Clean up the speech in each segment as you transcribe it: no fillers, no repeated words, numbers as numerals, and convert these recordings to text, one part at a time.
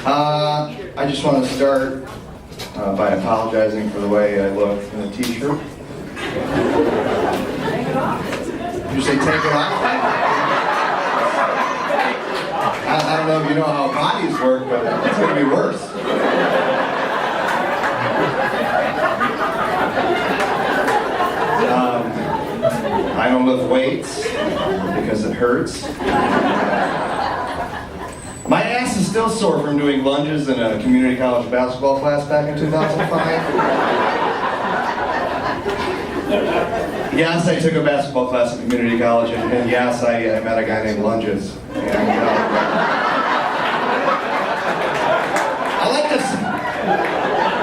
I just want to start by apologizing for the way I look in the t-shirt. Did you say take it off? I don't know if you know how bodies work, but it's going to be worse. I don't lift weights because it hurts. My ass is still sore from doing lunges in a community college basketball class back in 2005. Yes, I took a basketball class at community college, and yes, I met a guy named Lunges. And,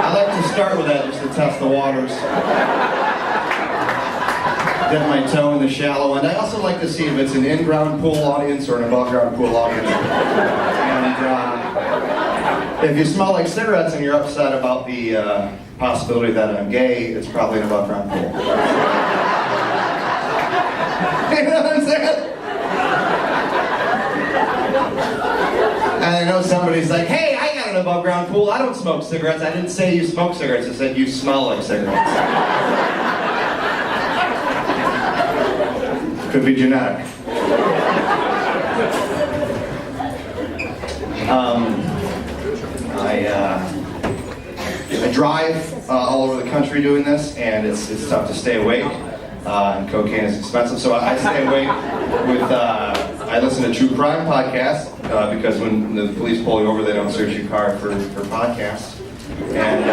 I like to start with that just to test the waters. Dip my toe in the shallow end. I also like to see if it's an in-ground pool audience or an above-ground pool audience. And if you smell like cigarettes and you're upset about the possibility that I'm gay, it's probably an above-ground pool. You know what I'm saying? And I know somebody's like, hey, I got an above-ground pool. I don't smoke cigarettes. I didn't say you smoke cigarettes. I said you smell like cigarettes. Could be genetic. I drive all over the country doing this, and it's tough to stay awake. And cocaine is expensive, so I stay awake with. I listen to true crime podcasts because when the police pull you over, they don't search your car for podcasts. And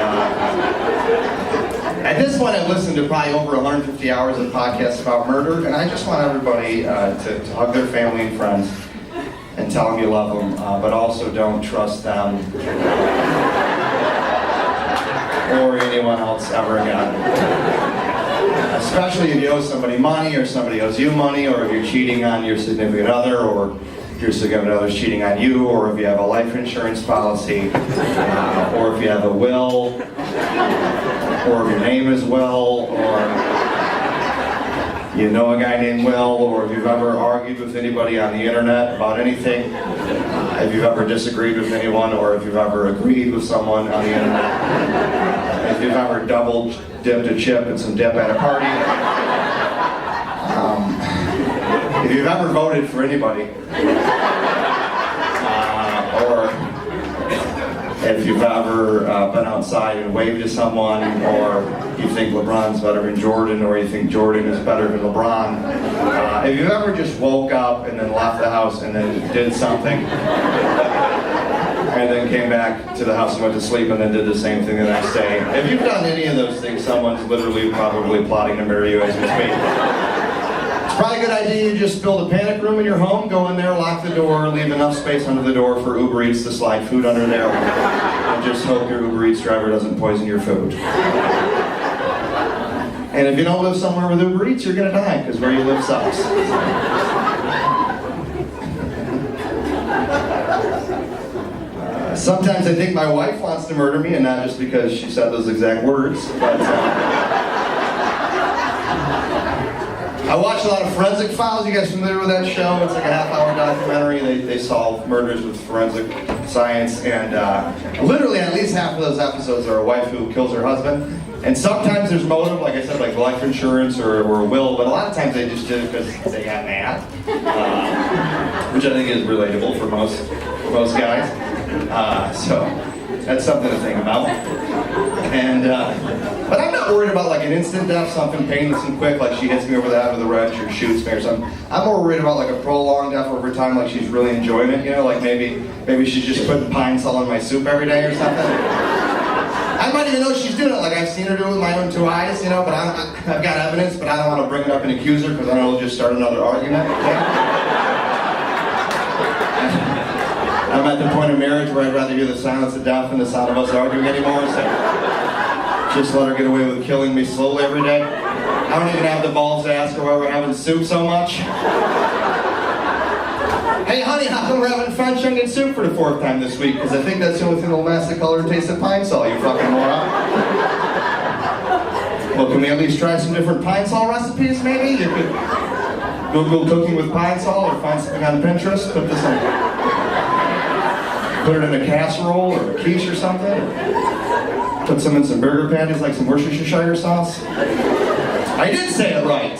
at this point, I've listened to probably over 150 hours of podcasts about murder, and I just want everybody to hug their family and friends and tell them you love them, but also don't trust them or anyone else ever again. Especially if you owe somebody money, or somebody owes you money, or if you're cheating on your significant other, or if your significant other's cheating on you, or if you have a life insurance policy, or if you have a will, or if your name is Will, or you know a guy named Will, or if you've ever argued with anybody on the internet about anything, if you've ever disagreed with anyone, or if you've ever agreed with someone on the internet, if you've ever double dipped a chip and some dip at a party, if you've ever voted for anybody, or if you've ever been outside and waved to someone, or you think LeBron's better than Jordan, or you think Jordan is better than LeBron, if you've ever just woke up and then left the house and then did something, and then came back to the house and went to sleep and then did the same thing the next day, if you've done any of those things, someone's literally probably plotting to marry you as we speak. It's probably a good idea you just build a panic room in your home, go in there, lock the door, leave enough space under the door for Uber Eats to slide food under there, and just hope your Uber Eats driver doesn't poison your food. And if you don't live somewhere with Uber Eats, you're going to die, because where you live sucks. Sometimes I think my wife wants to murder me, and not just because she said those exact words, but I watch a lot of Forensic Files. You guys familiar with that show? It's like a half-hour documentary. They solve murders with forensic science, and literally at least half of those episodes are a wife who kills her husband. And sometimes there's motive, like I said, like life insurance or a will, but a lot of times they just did it because they got mad, which I think is relatable for most guys. So that's something to think about. And but I'm not worried about like an instant death, something painless and quick, like she hits me over the head with a wrench or shoots me or something. I'm more worried about like a prolonged death over time, like she's really enjoying it, you know, like maybe she's just putting pine sol in my soup every day or something. I might even know she's doing it, like I've seen her do it with my own two eyes, you know, but I've got evidence, but I don't want to bring it up and accuse her because I know it'll just start another argument. Okay? I'm at the point of marriage where I'd rather hear the silence of death than the sound of us arguing anymore, so just let her get away with killing me slowly every day. I don't even have the balls to ask her why we're having soup so much. Hey honey, how come we're having French onion soup for the 4th time this week? Because I think that's the only thing that'll match the color and taste of pine sol, you fucking moron. Well, can we at least try some different pine sol recipes, maybe? You could Google cooking with pine sol or find something on Pinterest, put this in. Put it in a casserole or a quiche or something. Put some in some burger patties like some Worcestershire sauce. I did say it right.